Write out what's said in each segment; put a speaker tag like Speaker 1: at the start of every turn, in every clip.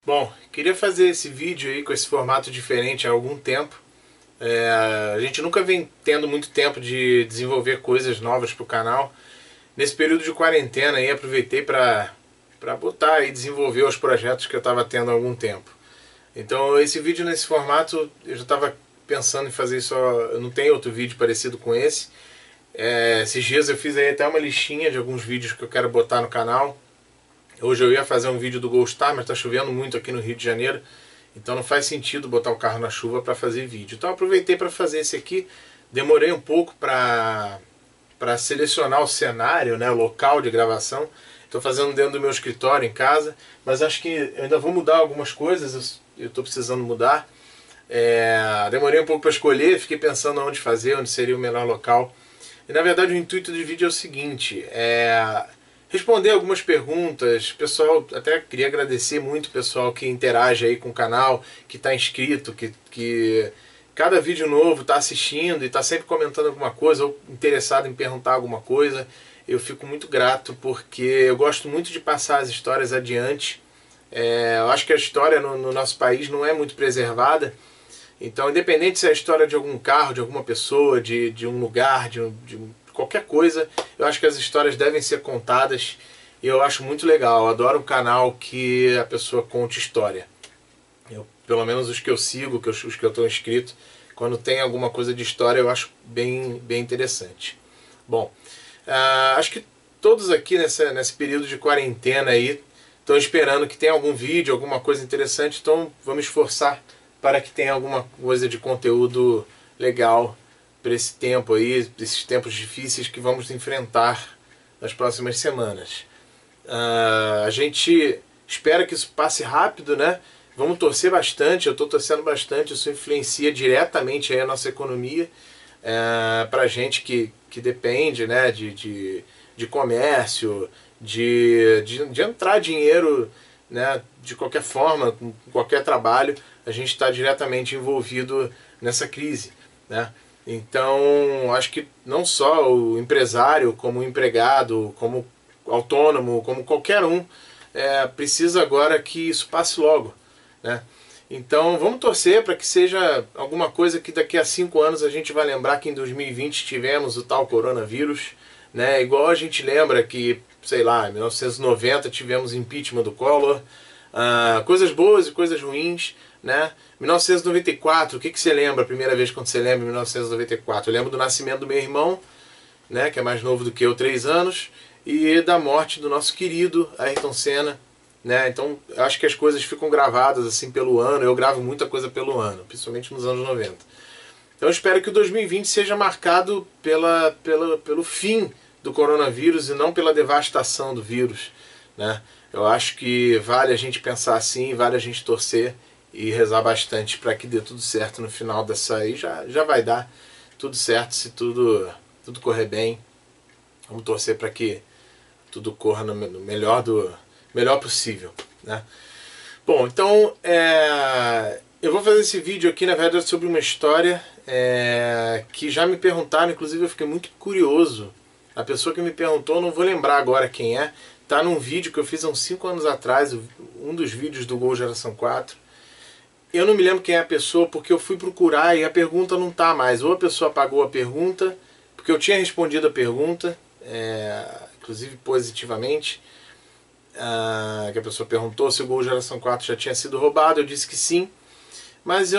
Speaker 1: Bom, queria fazer esse vídeo aí com esse formato diferente há algum tempo. A gente nunca vem tendo muito tempo de desenvolver coisas novas para o canal. Nesse período de quarentena aí aproveitei para botar e desenvolver os projetos que eu estava tendo há algum tempo. Então esse vídeo nesse formato eu já estava pensando em fazer isso, eu não tenho outro vídeo parecido com esse. Esses dias eu fiz aí até uma listinha de alguns vídeos que eu quero botar no canal. Hoje eu ia fazer um vídeo do Goldstar, mas está chovendo muito aqui no Rio de Janeiro, então não faz sentido botar o carro na chuva para fazer vídeo. Então eu aproveitei para fazer esse aqui, demorei um pouco para selecionar o cenário, né, o local de gravação. Estou fazendo dentro do meu escritório, em casa, mas acho que eu ainda vou mudar algumas coisas, eu estou precisando mudar. Demorei um pouco para escolher, fiquei pensando onde fazer, onde seria o melhor local. E na verdade o intuito do vídeo é o seguinte, responder algumas perguntas. Pessoal, até queria agradecer muito o pessoal que interage aí com o canal, que está inscrito, que cada vídeo novo está assistindo e está sempre comentando alguma coisa ou interessado em perguntar alguma coisa. Eu fico muito grato porque eu gosto muito de passar as histórias adiante. Eu acho que a história no nosso país não é muito preservada. Então, independente se é a história de algum carro, de alguma pessoa, de um lugar, de qualquer coisa, eu acho que as histórias devem ser contadas e eu acho muito legal. Eu adoro um canal que a pessoa conte história. Pelo menos os que eu sigo, os que eu estou inscrito, quando tem alguma coisa de história eu acho bem interessante. Bom, acho que todos aqui nesse período de quarentena aí estão esperando que tenha algum vídeo, alguma coisa interessante, então vamos esforçar para que tenha alguma coisa de conteúdo legal para esse tempo aí, esses tempos difíceis que vamos enfrentar nas próximas semanas. A gente espera que isso passe rápido, né? Vamos torcer bastante, eu estou torcendo bastante, isso influencia diretamente aí a nossa economia, para a gente que depende, né, de comércio, de entrar dinheiro, né, de qualquer forma, com qualquer trabalho, a gente está diretamente envolvido nessa crise, né? Então, acho que não só o empresário, como o empregado, como autônomo, como qualquer um, precisa agora que isso passe logo, né? Então, vamos torcer para que seja alguma coisa que daqui a 5 anos a gente vai lembrar que em 2020 tivemos o tal coronavírus, né? Igual a gente lembra que, sei lá, em 1990 tivemos impeachment do Collor, coisas boas e coisas ruins, né? 1994, o que você lembra a primeira vez quando você lembra de 1994? Eu lembro do nascimento do meu irmão, né, que é mais novo do que eu, 3 anos, e da morte do nosso querido Ayrton Senna, né? Então, eu acho que as coisas ficam gravadas assim pelo ano, eu gravo muita coisa pelo ano, principalmente nos anos 90. Então, eu espero que o 2020 seja marcado pelo fim do coronavírus e não pela devastação do vírus, né? Eu acho que vale a gente pensar assim, vale a gente torcer e rezar bastante para que dê tudo certo no final dessa aí. Já vai dar tudo certo se tudo correr bem. Vamos torcer para que tudo corra no melhor possível, né? Bom, então eu vou fazer esse vídeo aqui, na verdade, sobre uma história que já me perguntaram, inclusive eu fiquei muito curioso. A pessoa que me perguntou, não vou lembrar agora quem é, tá num vídeo que eu fiz há uns 5 anos atrás, um dos vídeos do Gol Geração 4. Eu não me lembro quem é a pessoa porque eu fui procurar e a pergunta não tá mais. Ou a pessoa apagou a pergunta, porque eu tinha respondido a pergunta, inclusive positivamente, que a pessoa perguntou se o Gol Geração 4 já tinha sido roubado. Eu disse que sim, mas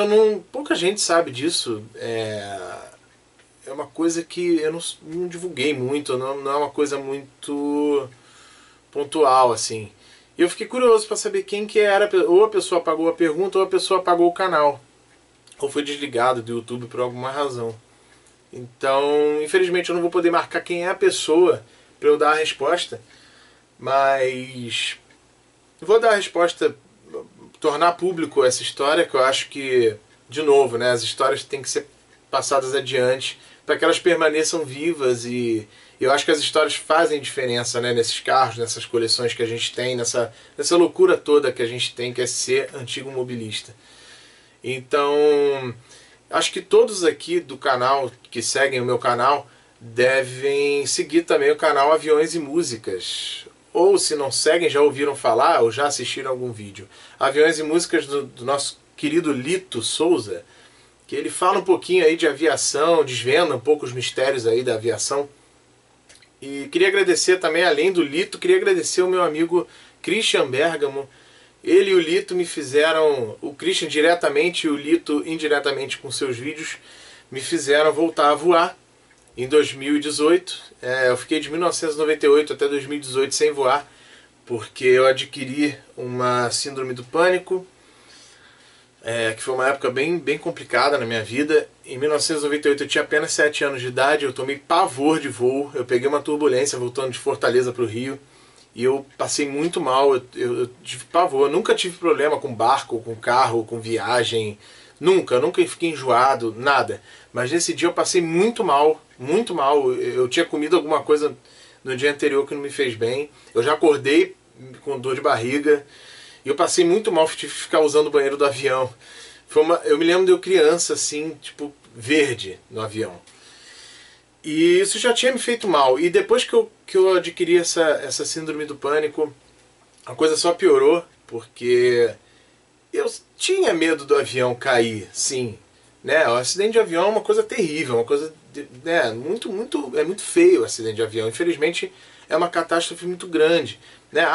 Speaker 1: pouca gente sabe disso. É uma coisa que eu não divulguei muito, não é uma coisa muito pontual assim. E eu fiquei curioso para saber quem que era, ou a pessoa apagou a pergunta ou a pessoa apagou o canal, ou foi desligado do YouTube por alguma razão. Então, infelizmente eu não vou poder marcar quem é a pessoa para eu dar a resposta, mas vou dar a resposta, tornar público essa história, que eu acho que, de novo, né, as histórias têm que ser passadas adiante para que elas permaneçam vivas, e eu acho que as histórias fazem diferença, né, nesses carros, nessas coleções que a gente tem, nessa loucura toda que a gente tem, que é ser antigo mobilista. Então, acho que todos aqui do canal, que seguem o meu canal, devem seguir também o canal Aviões e Músicas, ou se não seguem, já ouviram falar ou já assistiram algum vídeo. Aviões e Músicas do nosso querido Lito Souza, que ele fala um pouquinho aí de aviação, desvenda um pouco os mistérios aí da aviação. E queria agradecer também, além do Lito, queria agradecer o meu amigo Christian Bergamo. Ele e o Lito me fizeram, o Christian diretamente e o Lito indiretamente com seus vídeos, me fizeram voltar a voar em 2018. Eu fiquei de 1998 até 2018 sem voar, porque eu adquiri uma síndrome do pânico, que foi uma época bem complicada na minha vida. Em 1998 eu tinha apenas 7 anos de idade, eu tomei pavor de voo, eu peguei uma turbulência voltando de Fortaleza para o Rio, e eu passei muito mal, eu tive pavor, eu nunca tive problema com barco, com carro, com viagem, nunca fiquei enjoado, nada. Mas nesse dia eu passei muito mal, eu tinha comido alguma coisa no dia anterior que não me fez bem, eu já acordei com dor de barriga, e eu passei muito mal, tive que ficar usando o banheiro do avião. Eu me lembro de eu criança, assim, tipo, verde no avião. E isso já tinha me feito mal. E depois que eu adquiri essa síndrome do pânico, a coisa só piorou, porque eu tinha medo do avião cair, sim. Né? O acidente de avião é uma coisa terrível, uma coisa, né, é muito feio o acidente de avião. Infelizmente é uma catástrofe muito grande. Né?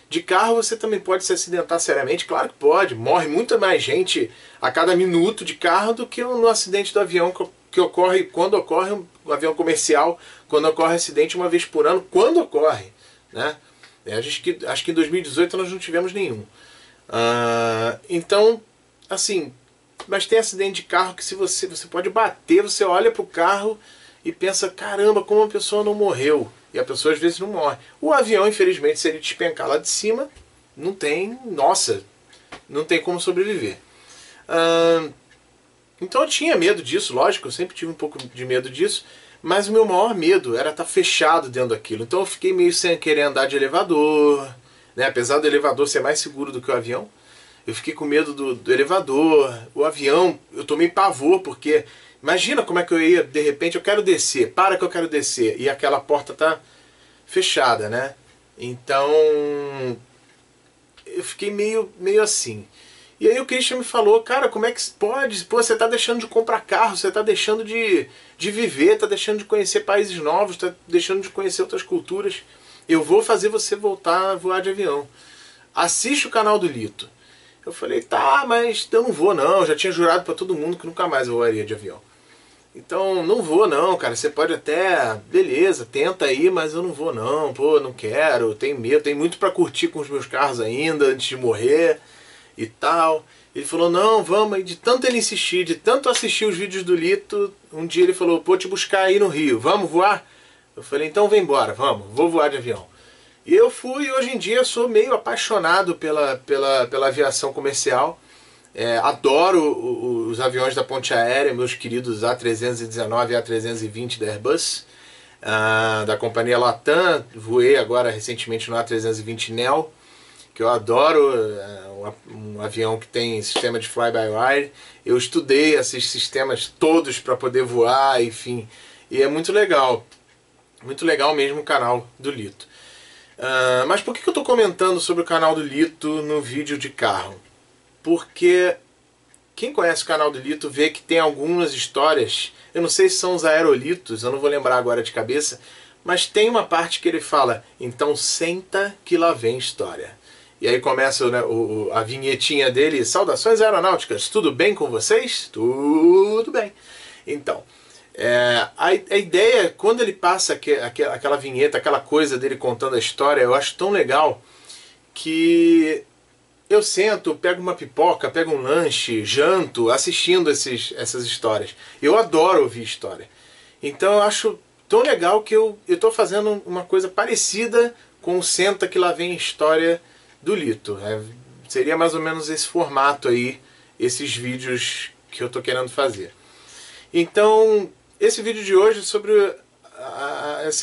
Speaker 1: De carro você também pode se acidentar seriamente? Claro que pode. Morre muita mais gente a cada minuto de carro do que no acidente do avião que ocorre quando ocorre um avião comercial, quando ocorre acidente uma vez por ano, quando ocorre. Né? Acho que em 2018 nós não tivemos nenhum. Então, assim, mas tem acidente de carro que se você pode bater, você olha para o carro e pensa, caramba, como a pessoa não morreu. E a pessoa às vezes não morre. O avião, infelizmente, se ele despencar lá de cima, não tem como sobreviver. Então eu tinha medo disso, lógico, eu sempre tive um pouco de medo disso, mas o meu maior medo era estar fechado dentro daquilo. Então eu fiquei meio sem querer andar de elevador, né? Apesar do elevador ser mais seguro do que o avião, eu fiquei com medo do elevador. O avião, eu tomei pavor, porque imagina como é que eu ia, de repente, eu quero descer, para que eu quero descer, e aquela porta tá fechada, né? Então, eu fiquei meio assim. E aí o Christian me falou, cara, como é que pode? Pô, você tá deixando de comprar carro, você tá deixando de viver, tá deixando de conhecer países novos, tá deixando de conhecer outras culturas. Eu vou fazer você voltar a voar de avião. Assiste o canal do Lito. Eu falei, tá, mas eu não vou não, eu já tinha jurado pra todo mundo que nunca mais eu voaria de avião. Então, não vou não, cara, você pode até, beleza, tenta aí, mas eu não vou não, pô, não quero, tenho medo, tenho muito pra curtir com os meus carros ainda, antes de morrer e tal. Ele falou, não, vamos, e de tanto ele insistir, de tanto assistir os vídeos do Lito, um dia ele falou, pô, te buscar aí no Rio, vamos voar? Eu falei, então vem embora, vamos, vou voar de avião. E eu fui, e hoje em dia sou meio apaixonado pela aviação comercial. Adoro os aviões da ponte aérea, meus queridos A319 e A320 da Airbus, da companhia Latam. Voei agora recentemente no A320neo, que eu adoro, um avião que tem sistema de fly-by-wire. Eu estudei esses sistemas todos para poder voar, enfim, e é muito legal mesmo o canal do Lito. Mas por que eu estou comentando sobre o canal do Lito no vídeo de carro? Porque quem conhece o canal do Lito vê que tem algumas histórias, eu não sei se são os aerolitos, eu não vou lembrar agora de cabeça, mas tem uma parte que ele fala, então senta que lá vem história. E aí começa, né, a vinhetinha dele, saudações aeronáuticas, tudo bem com vocês? Tudo bem. Então, a ideia, quando ele passa aquela vinheta, aquela coisa dele contando a história, eu acho tão legal que eu sento, pego uma pipoca, pego um lanche, janto, assistindo essas histórias. Eu adoro ouvir história. Então eu acho tão legal que eu estou fazendo uma coisa parecida com o Senta que lá vem a história do Lito. Seria mais ou menos esse formato aí, esses vídeos que eu estou querendo fazer. Então, esse vídeo de hoje é sobre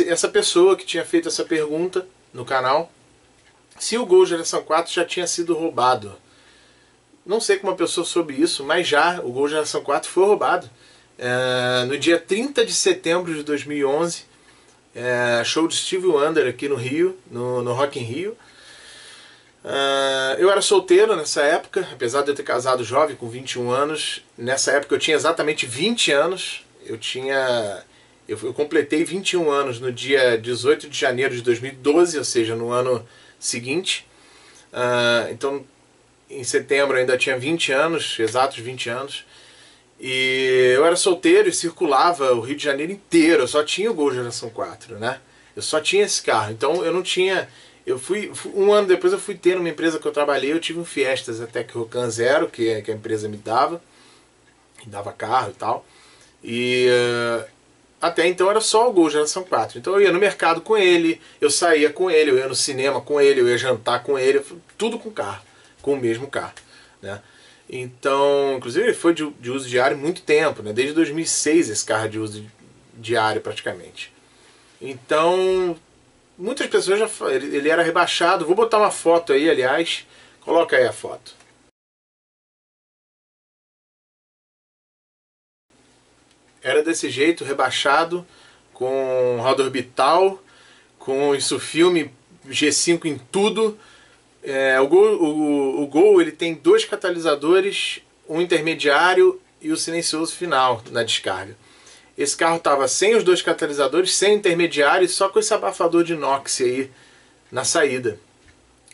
Speaker 1: essa pessoa que tinha feito essa pergunta no canal, se o Gol Geração 4 já tinha sido roubado. Não sei como a pessoa soube isso, mas já o Gol Geração 4 foi roubado. No dia 30 de setembro de 2011, show de Stevie Wonder aqui no Rio, no Rock in Rio. Eu era solteiro nessa época, apesar de eu ter casado jovem, com 21 anos. Nessa época eu tinha exatamente 20 anos. Eu completei 21 anos no dia 18 de janeiro de 2012, ou seja, no ano seguinte. Então, em setembro eu ainda tinha 20 anos, exatos 20 anos. E eu era solteiro e circulava o Rio de Janeiro inteiro. Eu só tinha o Gol Geração 4, né? Eu só tinha esse carro. Então eu não tinha... um ano depois eu fui ter numa empresa que eu trabalhei, eu tive um Fiestas Ateca Rocan Zero, que a empresa me dava carro e tal. E até então era só o Gol Geração 4. Então eu ia no mercado com ele, eu saía com ele, eu ia no cinema com ele, eu ia jantar com ele, tudo com carro, com o mesmo carro, né? Então, inclusive ele foi de uso diário muito tempo, né? Desde 2006 esse carro é de uso diário praticamente. Então, muitas pessoas já falam, ele era rebaixado. Vou botar uma foto aí, aliás. Coloca aí a foto. Era desse jeito, rebaixado, com roda orbital, com isso filme G5 em tudo. O Gol ele tem 2 catalisadores, um intermediário e o silencioso final na descarga. Esse carro estava sem os 2 catalisadores, sem intermediário, só com esse abafador de inox aí na saída.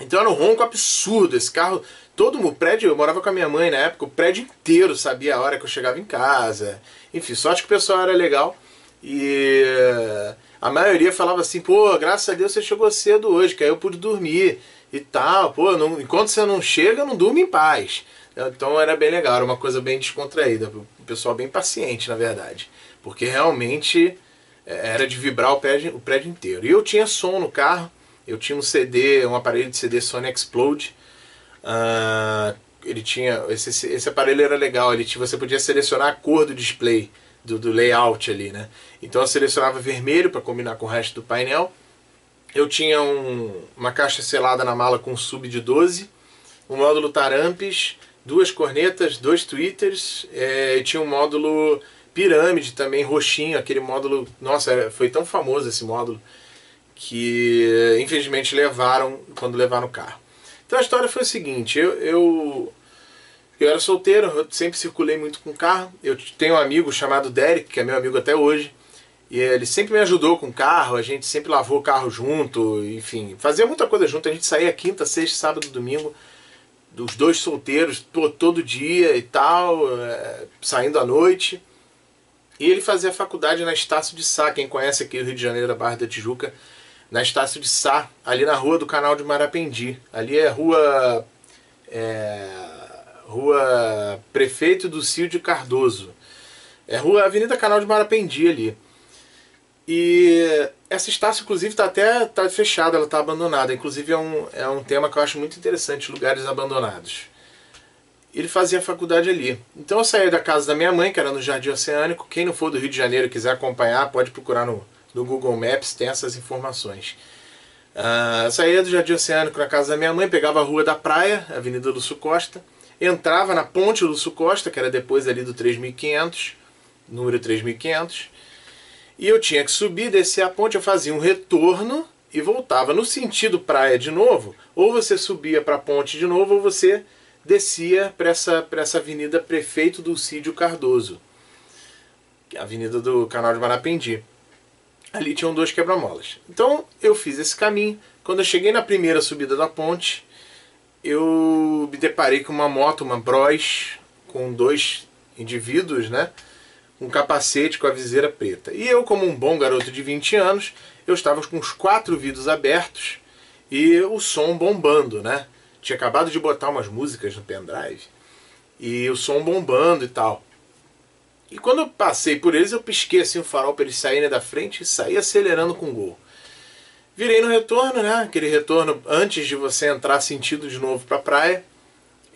Speaker 1: Então era um ronco absurdo. Esse carro, todo o prédio, eu morava com a minha mãe na época, o prédio inteiro sabia a hora que eu chegava em casa. Enfim, sorte que o pessoal era legal. E a maioria falava assim, pô, graças a Deus você chegou cedo hoje, que aí eu pude dormir e tal. Pô, enquanto você não chega, não durma em paz. Então era bem legal, era uma coisa bem descontraída, o pessoal bem paciente, na verdade. Porque realmente era de vibrar o prédio inteiro. E eu tinha som no carro, eu tinha um aparelho de CD Sony Explode. Ele tinha, esse aparelho era legal, você podia selecionar a cor do display, do layout ali, né? Então eu selecionava vermelho para combinar com o resto do painel. Eu tinha uma caixa selada na mala com sub de 12, um módulo Tarampes, 2 cornetas, 2 tweeters, e tinha um módulo pirâmide também, roxinho, aquele módulo, nossa, foi tão famoso esse módulo, que infelizmente levaram quando levaram o carro. Então a história foi o seguinte, eu era solteiro, eu sempre circulei muito com carro, eu tenho um amigo chamado Derek, que é meu amigo até hoje, e ele sempre me ajudou com o carro, a gente sempre lavou o carro junto, enfim, fazia muita coisa junto, a gente saía quinta, sexta, sábado, domingo, dos 2 solteiros, todo dia e tal, saindo à noite. E ele fazia faculdade na Estácio de Sá, quem conhece aqui o Rio de Janeiro, a Barra da Tijuca, na Estácio de Sá, ali na rua do Canal de Marapendi. Ali é rua Prefeito Ducídio Cardoso. É Avenida Canal de Marapendi ali. E essa Estácio, inclusive, tá fechada, ela está abandonada. Inclusive é um tema que eu acho muito interessante, lugares abandonados. Ele fazia faculdade ali. Então eu saía da casa da minha mãe, que era no Jardim Oceânico. Quem não for do Rio de Janeiro e quiser acompanhar, pode procurar no Google Maps, tem essas informações. Eu saía do Jardim Oceânico na casa da minha mãe, pegava a Rua da Praia, Avenida Lúcio Costa, entrava na Ponte Lúcio Costa, que era depois ali do 3500, número 3500, e eu tinha que subir, descer a ponte, eu fazia um retorno e voltava no sentido praia de novo, ou você subia para a ponte de novo, ou você descia para essa avenida Prefeito Ducídio Cardoso, a avenida do Canal de Marapendi. Ali tinham 2 quebra-molas. Então eu fiz esse caminho. Quando eu cheguei na primeira subida da ponte, eu me deparei com uma moto, uma Bros, com 2 indivíduos, né? Um capacete com a viseira preta. E eu, como um bom garoto de 20 anos, eu estava com os 4 vidros abertos e o som bombando, né? Tinha acabado de botar umas músicas no pendrive e o som bombando e tal. E quando eu passei por eles, eu pisquei assim o farol para eles saírem da frente e saí acelerando com o Gol. Virei no retorno, né? Aquele retorno antes de você entrar sentido de novo para a praia.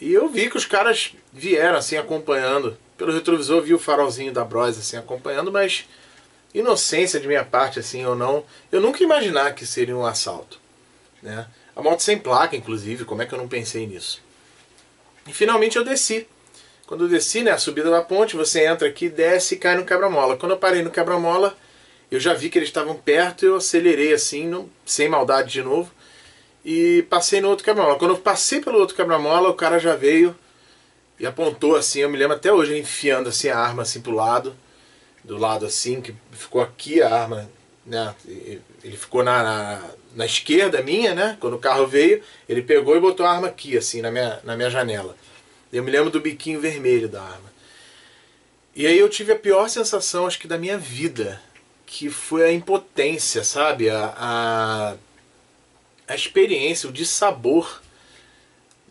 Speaker 1: E eu vi que os caras vieram assim acompanhando. Pelo retrovisor eu vi o farolzinho da Bros assim acompanhando, mas inocência de minha parte assim ou não, eu nunca ia imaginar que seria um assalto, né? A moto sem placa, inclusive, como é que eu não pensei nisso? E finalmente eu desci. Quando eu desci, né, a subida da ponte, você entra aqui, desce e cai no quebra-mola. Quando eu parei no quebra-mola, Eu já vi que eles estavam perto, eu acelerei assim, não, sem maldade de novo, e passei no outro quebra-mola. Quando eu passei pelo outro quebra-mola, o cara já veio e apontou assim, eu me lembro até hoje, enfiando assim a arma assim pro lado, do lado assim, que ficou aqui a arma, né? Ele ficou na esquerda minha, né? Quando o carro veio, ele pegou e botou a arma aqui, assim, na minha janela. Eu me lembro do biquinho vermelho da arma. E aí eu tive a pior sensação, acho que da minha vida, que foi a impotência, sabe? A experiência, o dissabor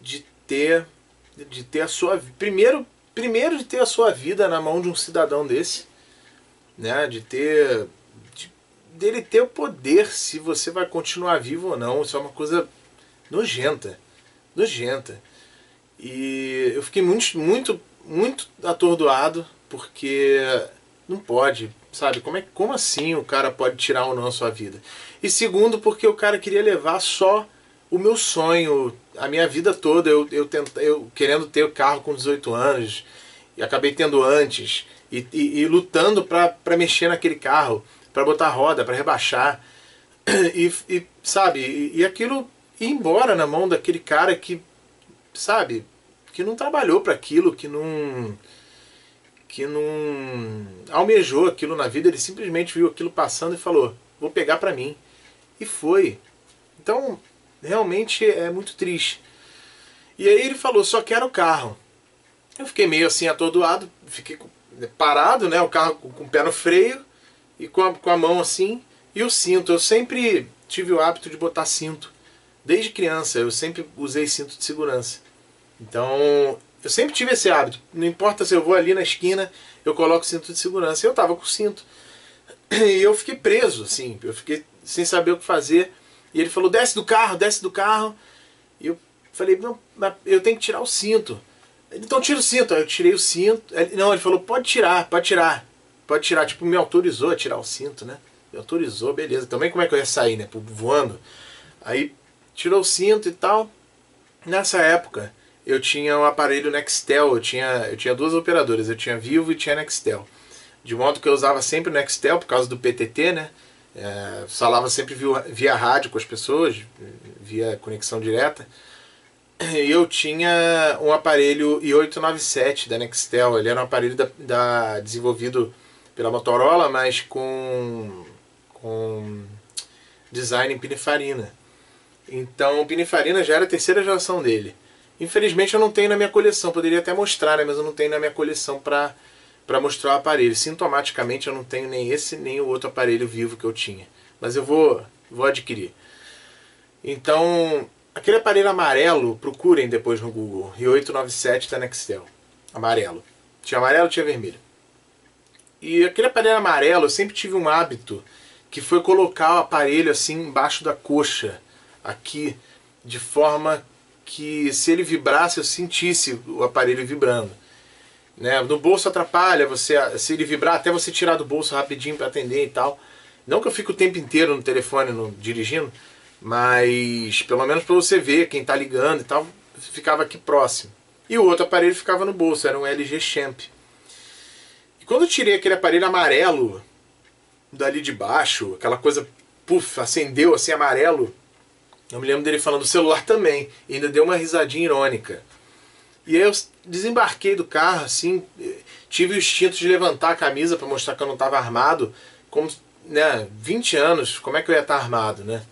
Speaker 1: de ter a sua... Primeiro de ter a sua vida na mão de um cidadão desse, né? Dele ter o poder se você vai continuar vivo ou não. Isso é uma coisa nojenta. Nojenta. E eu fiquei muito atordoado, porque não pode, sabe? Como assim o cara pode tirar ou não a sua vida? E segundo, porque o cara queria levar só o meu sonho, a minha vida toda. Eu querendo ter o carro com 18 anos, e acabei tendo antes, e lutando pra mexer naquele carro, pra botar roda, pra rebaixar, sabe? E aquilo ir embora na mão daquele cara que, sabe, que não trabalhou para aquilo, que não almejou aquilo na vida. Ele simplesmente viu aquilo passando e falou, vou pegar para mim. E foi. Então, realmente é muito triste. E aí ele falou, só quero o carro. Eu fiquei meio assim atordoado, fiquei parado, né, o carro com o pé no freio e com a mão assim, e o cinto. Eu sempre tive o hábito de botar cinto. Desde criança, eu sempre usei cinto de segurança. Então, eu sempre tive esse hábito. Não importa se eu vou ali na esquina, eu coloco cinto de segurança. Eu tava com cinto. E eu fiquei preso, assim. Eu fiquei sem saber o que fazer. E ele falou, desce do carro, desce do carro. E eu falei, não, eu tenho que tirar o cinto. Ele, então tira o cinto. Aí eu tirei o cinto. Não, ele falou, pode tirar, pode tirar. Pode tirar. Tipo, me autorizou a tirar o cinto, né? Me autorizou, beleza. Também como é que eu ia sair, né? Voando. Aí tirou o cinto e tal. Nessa época, eu tinha um aparelho Nextel. Eu tinha duas operadoras. Eu tinha Vivo e tinha Nextel. De modo que eu usava sempre o Nextel por causa do PTT, né? Falava sempre via rádio com as pessoas, via conexão direta. E eu tinha um aparelho i897 da Nextel. Ele era um aparelho desenvolvido pela Motorola, mas com design em Pininfarina. Então, o Pininfarina já era a terceira geração dele. Infelizmente eu não tenho na minha coleção, poderia até mostrar, né? Mas eu não tenho na minha coleção para mostrar o aparelho. Sintomaticamente eu não tenho nem esse nem o outro aparelho Vivo que eu tinha. Mas eu vou adquirir. Então, aquele aparelho amarelo, procurem depois no Google, i897 da Nextel. Amarelo. Tinha amarelo, tinha vermelho. E aquele aparelho amarelo, eu sempre tive um hábito, que foi colocar o aparelho assim embaixo da coxa, aqui, de forma que se ele vibrasse eu sentisse o aparelho vibrando, né? No bolso atrapalha, se ele vibrar, até você tirar do bolso rapidinho para atender e tal. Não que eu fique o tempo inteiro no telefone dirigindo, mas pelo menos para você ver quem está ligando e tal, ficava aqui próximo. E o outro aparelho ficava no bolso, era um LG Champ. E quando eu tirei aquele aparelho amarelo dali de baixo, aquela coisa, puf, acendeu assim amarelo, eu me lembro dele falando, o celular também, e ainda deu uma risadinha irônica. E aí eu desembarquei do carro, assim, tive o instinto de levantar a camisa para mostrar que eu não estava armado, como, né, 20 anos, como é que eu ia estar armado, né?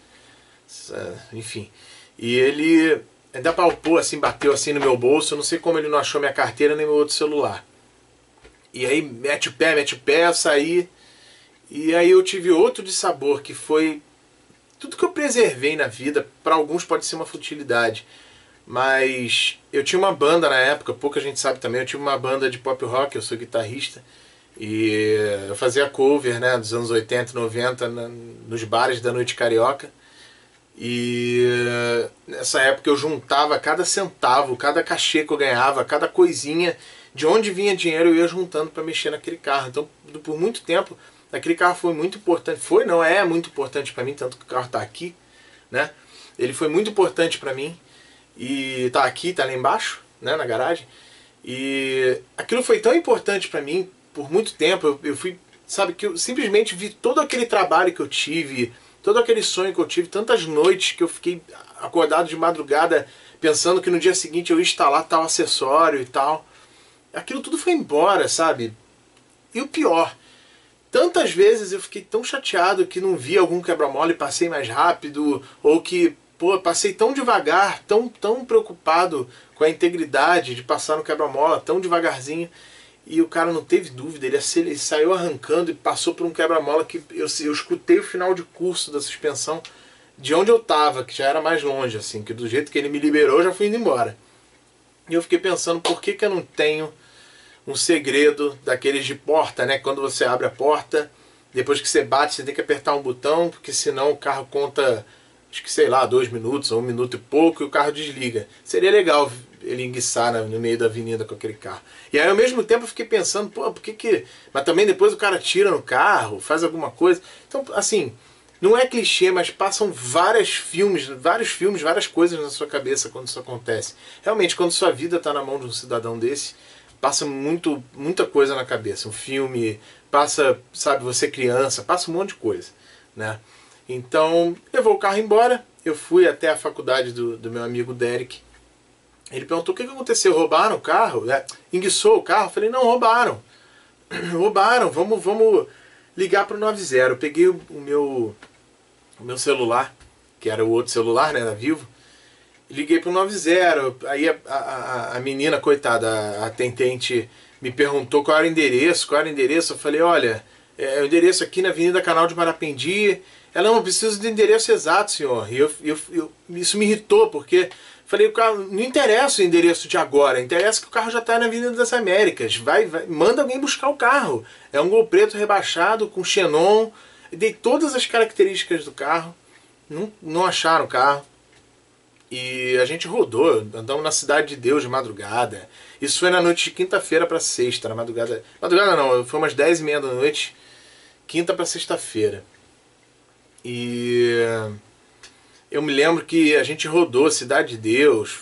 Speaker 1: Enfim. E ele ainda palpou, assim, bateu assim no meu bolso, eu não sei como ele não achou minha carteira nem meu outro celular. E aí mete o pé, eu saí, e aí eu tive outro dissabor, que foi tudo que eu preservei na vida. Para alguns pode ser uma futilidade, mas eu tinha uma banda na época, pouca gente sabe também, eu tinha uma banda de pop rock, eu sou guitarrista, e eu fazia cover, né, dos anos 80 e 90 nos bares da noite carioca. E nessa época eu juntava cada centavo, cada cachê que eu ganhava, cada coisinha, de onde vinha dinheiro eu ia juntando para mexer naquele carro. Então por muito tempo aquele carro foi muito importante, é muito importante para mim, tanto que o carro está aqui, né? Ele foi muito importante para mim, e tá aqui, tá lá embaixo, né, na garagem. E aquilo foi tão importante para mim por muito tempo. Eu fui sabe, que eu simplesmente vi todo aquele trabalho que eu tive, todo aquele sonho que eu tive, tantas noites que eu fiquei acordado de madrugada pensando que no dia seguinte eu ia instalar tal acessório e tal. Aquilo tudo foi embora, sabe? E o pior, tantas vezes eu fiquei tão chateado que não vi algum quebra-mola e passei mais rápido, ou que, pô, passei tão devagar, tão preocupado com a integridade de passar no quebra-mola tão devagarzinho, e o cara não teve dúvida, ele saiu arrancando e passou por um quebra-mola que eu escutei o final de curso da suspensão de onde eu tava, que já era mais longe, assim, que do jeito que ele me liberou eu já fui indo embora. E eu fiquei pensando, por que eu não tenho um segredo daqueles de porta, né? Quando você abre a porta, depois que você bate, você tem que apertar um botão, porque senão o carro conta, acho que sei lá, 2 minutos ou 1 minuto e pouco, e o carro desliga. Seria legal ele enguiçar no meio da avenida com aquele carro. E aí ao mesmo tempo eu fiquei pensando, pô, por que... Mas também depois o cara tira no carro, faz alguma coisa. Então, assim, não é clichê, mas passam vários filmes, várias coisas na sua cabeça quando isso acontece. Realmente, quando sua vida está na mão de um cidadão desse, passa muita coisa na cabeça. Um filme, passa, sabe, você criança, passa um monte de coisa, né? Então, levou o carro embora, eu fui até a faculdade do meu amigo Derek. Ele perguntou o que aconteceu, roubaram o carro? Enguiçou o carro? Eu falei, não, roubaram. Roubaram, vamos ligar para o 90. Eu peguei o meu celular, que era o outro celular, né, da Vivo, liguei para o 90, aí a menina, coitada, a atendente, me perguntou qual era o endereço, eu falei, olha, o endereço aqui na Avenida Canal de Marapendi. Ela, não, preciso do endereço exato, senhor. E isso me irritou, porque falei, o carro, não interessa o endereço de agora, interessa que o carro já está na Avenida das Américas, manda alguém buscar o carro. É um Gol preto rebaixado, com xenon, dei todas as características do carro, não acharam o carro. E a gente rodou, andamos na Cidade de Deus de madrugada. Isso foi na noite de quinta-feira para sexta, na madrugada. Madrugada não, foi umas 10h30 da noite, quinta para sexta-feira. E eu me lembro que a gente rodou Cidade de Deus,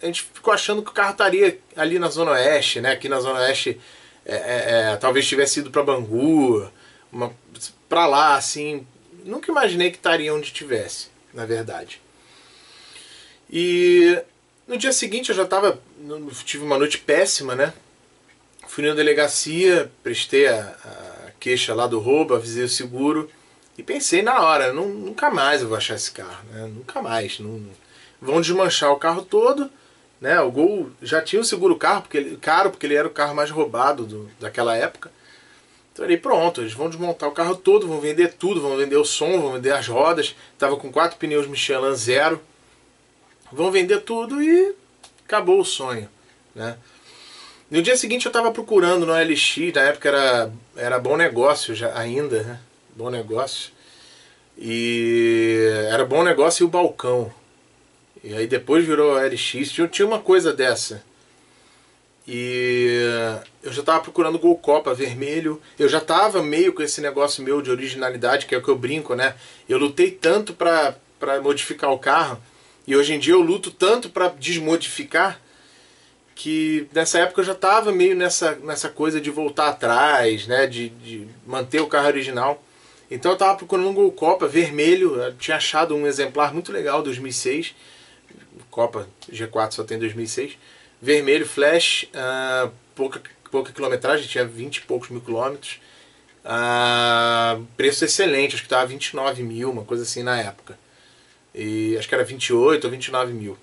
Speaker 1: a gente ficou achando que o carro estaria ali na Zona Oeste, né? Aqui na Zona Oeste talvez tivesse ido para Bangu, para lá, assim. Nunca imaginei que estaria onde tivesse, na verdade. E no dia seguinte eu já tive uma noite péssima, né? Fui na delegacia, prestei a queixa lá do roubo, avisei o seguro e pensei na hora, nunca mais eu vou achar esse carro, né? Nunca mais. Vão desmanchar o carro todo, né? O Gol já tinha o seguro caro, porque ele era o carro mais roubado daquela época. Então ali pronto, eles vão desmontar o carro todo, vão vender tudo, vão vender o som, vão vender as rodas. Tava com 4 pneus Michelin 0. Vão vender tudo e acabou o sonho, né? No dia seguinte eu estava procurando no LX, na época era Bom Negócio ainda, né? Bom Negócio. E era Bom Negócio e o Balcão. E aí depois virou LX, tinha uma coisa dessa. E eu já estava procurando Gol Copa vermelho, eu já estava meio com esse negócio meu de originalidade, que é o que eu brinco, né? Eu lutei tanto para modificar o carro, e hoje em dia eu luto tanto para desmodificar, que nessa época eu já estava meio nessa coisa de voltar atrás, né, de manter o carro original. Então eu estava procurando um Gol Copa vermelho, eu tinha achado um exemplar muito legal, 2006, Copa G4 só tem 2006, vermelho, flash, pouca quilometragem, tinha 20 e poucos mil quilômetros, preço excelente, acho que estava 29 mil, uma coisa assim na época. E acho que era 28 ou 29 mil.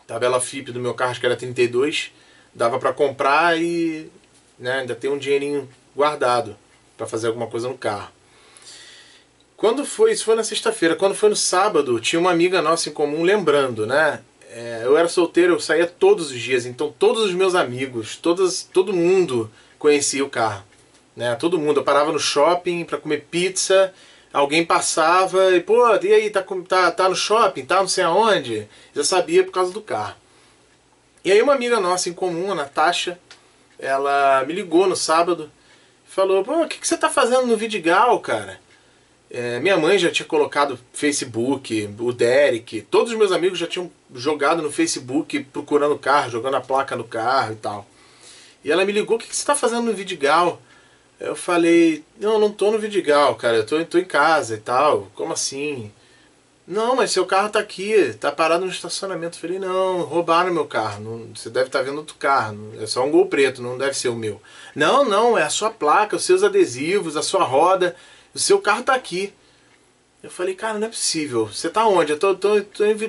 Speaker 1: Tabela FIP do meu carro acho que era 32. Dava para comprar e, né, ainda tem um dinheirinho guardado para fazer alguma coisa no carro. Isso foi na sexta-feira. Quando foi no sábado, tinha uma amiga nossa em comum lembrando, né? Eu era solteiro, eu saía todos os dias, então todos os meus amigos, todo mundo conhecia o carro, né? Todo mundo. Eu parava no shopping para comer pizza. Alguém passava e, pô, e aí, tá no shopping, tá não sei aonde? Já sabia por causa do carro. E aí uma amiga nossa em comum, a Natasha, ela me ligou no sábado e falou, pô, o que você tá fazendo no Vidigal, cara? Minha mãe já tinha colocado Facebook, o Derek, todos os meus amigos já tinham jogado no Facebook procurando o carro, jogando a placa no carro e tal. E ela me ligou, o que você tá fazendo no Vidigal? Eu falei, não tô no Vidigal, cara, eu tô em casa e tal, como assim? Não, mas seu carro tá aqui, tá parado no estacionamento. Eu falei, não, roubaram meu carro, você deve estar vendo outro carro, é só um Gol preto, não deve ser o meu. Não, é a sua placa, os seus adesivos, a sua roda, o seu carro tá aqui. Eu falei, cara, não é possível, você tá onde? Tô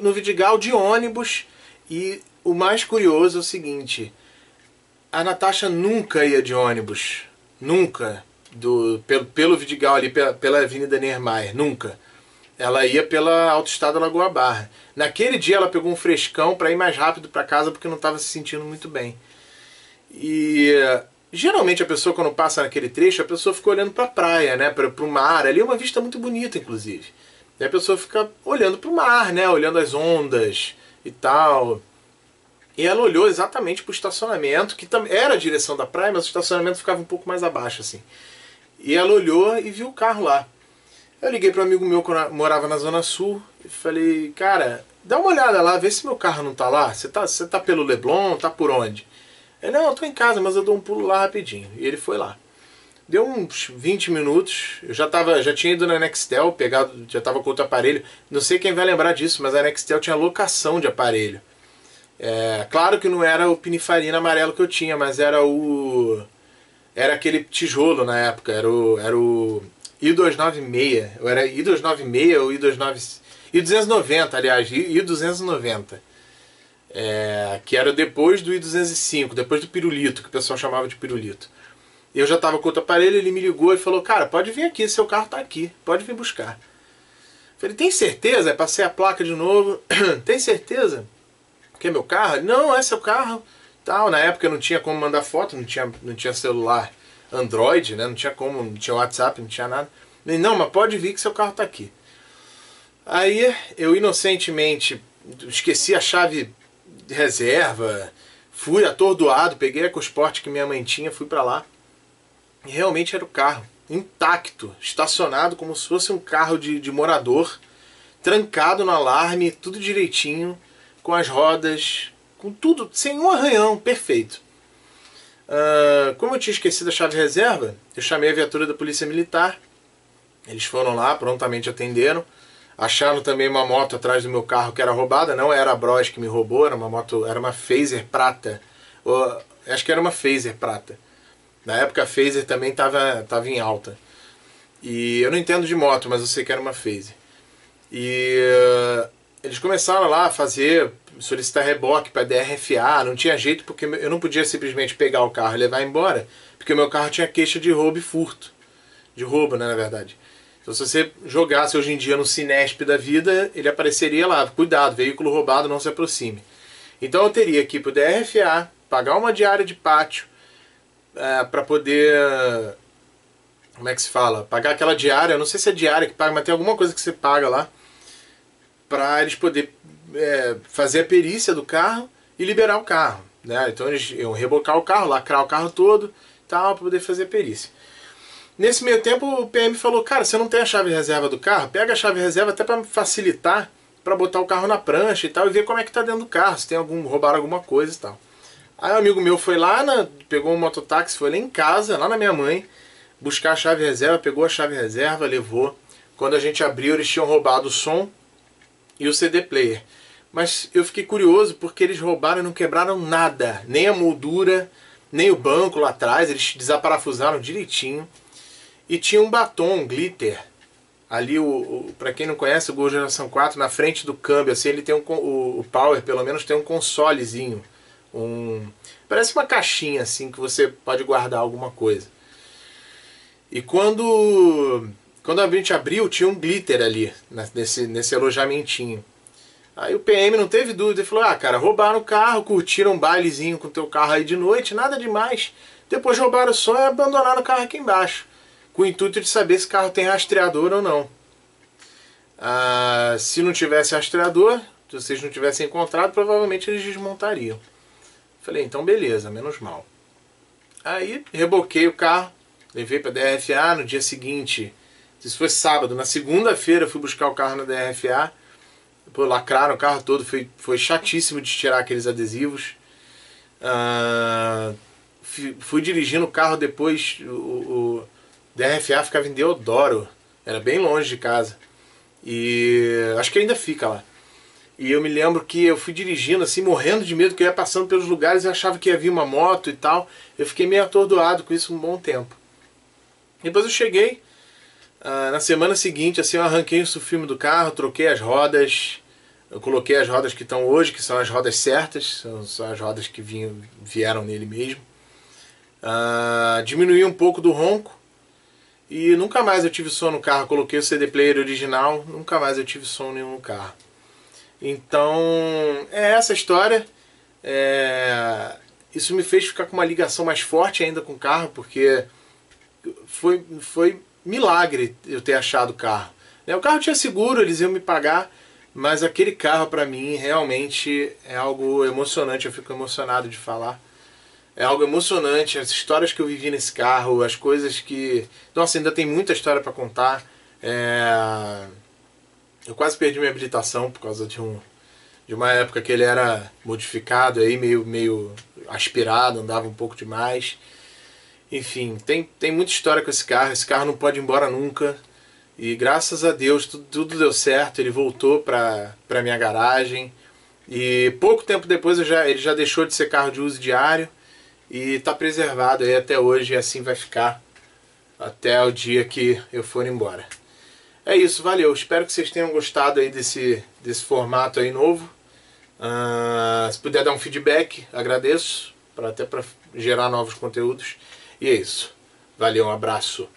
Speaker 1: no Vidigal de ônibus e o mais curioso é o seguinte, a Natasha nunca ia de ônibus, nunca, pelo Vidigal ali, pela Avenida Niemeyer, nunca. Ela ia pela Autoestrada Lagoa Barra. Naquele dia ela pegou um frescão para ir mais rápido para casa porque não estava se sentindo muito bem. E geralmente a pessoa quando passa naquele trecho, a pessoa fica olhando para a praia, né, para o mar. Ali é uma vista muito bonita, inclusive. E a pessoa fica olhando para o mar, né, olhando as ondas e tal. E ela olhou exatamente para o estacionamento, que era a direção da praia, mas o estacionamento ficava um pouco mais abaixo assim. E ela olhou e viu o carro lá. Eu liguei para um amigo meu que morava na Zona Sul e falei, cara, dá uma olhada lá, vê se meu carro não tá lá. Você tá pelo Leblon, tá por onde? Ele, não, eu tô em casa, mas eu dou um pulo lá rapidinho. E ele foi lá. Deu uns 20 minutos, eu já tinha ido na Nextel, já tava com outro aparelho. Não sei quem vai lembrar disso, mas a Nextel tinha locação de aparelho. Claro que não era o Pininfarina amarelo que eu tinha, mas era aquele tijolo na época, era o I296, ou era I296 ou I290, aliás, I290, que era depois do I205, depois do pirulito, que o pessoal chamava de pirulito. Eu já estava com outro aparelho, ele me ligou e falou, cara, pode vir aqui, seu carro está aqui, pode vir buscar. Falei, tem certeza? Passei a placa de novo, tem certeza que é meu carro? Não, é seu carro. Tal. Na época não tinha como mandar foto, não tinha celular Android, né? Não tinha como, não tinha WhatsApp, não tinha nada. Falei, não, mas pode vir que seu carro está aqui. Aí eu inocentemente esqueci a chave de reserva, fui atordoado, peguei a EcoSport que minha mãe tinha, fui para lá. E realmente era o carro, intacto, estacionado como se fosse um carro de morador, trancado no alarme, tudo direitinho, com as rodas, com tudo, sem um arranhão, perfeito. Como eu tinha esquecido a chave de reserva, eu chamei a viatura da Polícia Militar, eles foram lá, prontamente atenderam, acharam também uma moto atrás do meu carro que era roubada, não era a Bros que me roubou, era uma Phaser prata, acho que era uma Phaser prata. Na época a Phaser também estava em alta. E eu não entendo de moto, mas eu sei que era uma Phaser. E eles começaram lá a solicitar reboque para DRFA, não tinha jeito porque eu não podia simplesmente pegar o carro e levar embora, porque o meu carro tinha queixa de roubo e furto. De roubo, né, na verdade. Então se você jogasse hoje em dia no Cinesp da vida, ele apareceria lá, cuidado, veículo roubado, não se aproxime. Então eu teria que ir para o DRFA, pagar uma diária de pátio, para poder, como é que se fala, pagar aquela diária, eu não sei se é diária que paga, mas tem alguma coisa que você paga lá, para eles poderem fazer a perícia do carro e liberar o carro, né? Então eles iam rebocar o carro, lacrar o carro todo, tal, para poder fazer a perícia. Nesse meio tempo o PM falou, cara, você não tem a chave de reserva do carro? Pega a chave de reserva até para facilitar, para botar o carro na prancha e tal, e ver como é que tá dentro do carro, se tem roubaram alguma coisa e tal. Aí um amigo meu foi lá, pegou um mototáxi, foi lá em casa, lá na minha mãe, buscar a chave de reserva, pegou a chave de reserva, levou. Quando a gente abriu, eles tinham roubado o som e o CD player. Mas eu fiquei curioso porque eles roubaram e não quebraram nada, nem a moldura, nem o banco lá atrás, eles desaparafusaram direitinho. E tinha um batom, um glitter, ali, para quem não conhece, o Gol Geração 4, na frente do câmbio, assim, ele tem o Power, pelo menos tem um consolezinho. Parece uma caixinha assim que você pode guardar alguma coisa. E quando a gente abriu, tinha um glitter ali nesse alojamentinho. Aí o PM não teve dúvida, ele falou, cara, roubaram o carro, curtiram um bailezinho com o teu carro aí de noite, nada demais. Depois roubaram o som e abandonaram o carro aqui embaixo, com o intuito de saber se o carro tem rastreador ou não. Se não tivesse rastreador, se vocês não tivessem encontrado, provavelmente eles desmontariam. Falei, então beleza, menos mal. Aí reboquei o carro, levei para a DRFA, no dia seguinte, isso foi sábado, na segunda-feira eu fui buscar o carro na DRFA, depois lacraram o carro todo, foi chatíssimo de tirar aqueles adesivos. Fui dirigindo o carro depois, DRFA ficava em Deodoro, era bem longe de casa. E acho que ainda fica lá. E eu me lembro que eu fui dirigindo assim, morrendo de medo, que eu ia passando pelos lugares e achava que ia vir uma moto e tal. Eu fiquei meio atordoado com isso um bom tempo. Depois eu cheguei, na semana seguinte, assim, eu arranquei o filme do carro, troquei as rodas, eu coloquei as rodas que estão hoje, que são as rodas certas, são as rodas que vieram nele mesmo. Diminuí um pouco do ronco e nunca mais eu tive som no carro. Coloquei o CD player original, nunca mais eu tive som nenhum no carro. Então, é essa a história. Isso me fez ficar com uma ligação mais forte ainda com o carro, porque foi milagre eu ter achado o carro. O carro tinha seguro, eles iam me pagar, mas aquele carro para mim realmente é algo emocionante. Eu fico emocionado de falar. É algo emocionante, as histórias que eu vivi nesse carro, as coisas que... Nossa, ainda tem muita história para contar. Eu quase perdi minha habilitação por causa de uma época que ele era modificado, aí meio aspirado, andava um pouco demais. Enfim, tem muita história com esse carro não pode ir embora nunca. E graças a Deus tudo deu certo, ele voltou para minha garagem. E pouco tempo depois ele já deixou de ser carro de uso diário e está preservado aí até hoje, e assim vai ficar até o dia que eu for embora. É isso, valeu. Espero que vocês tenham gostado aí desse formato aí novo. Se puder dar um feedback, agradeço, até para gerar novos conteúdos. E é isso. Valeu, um abraço.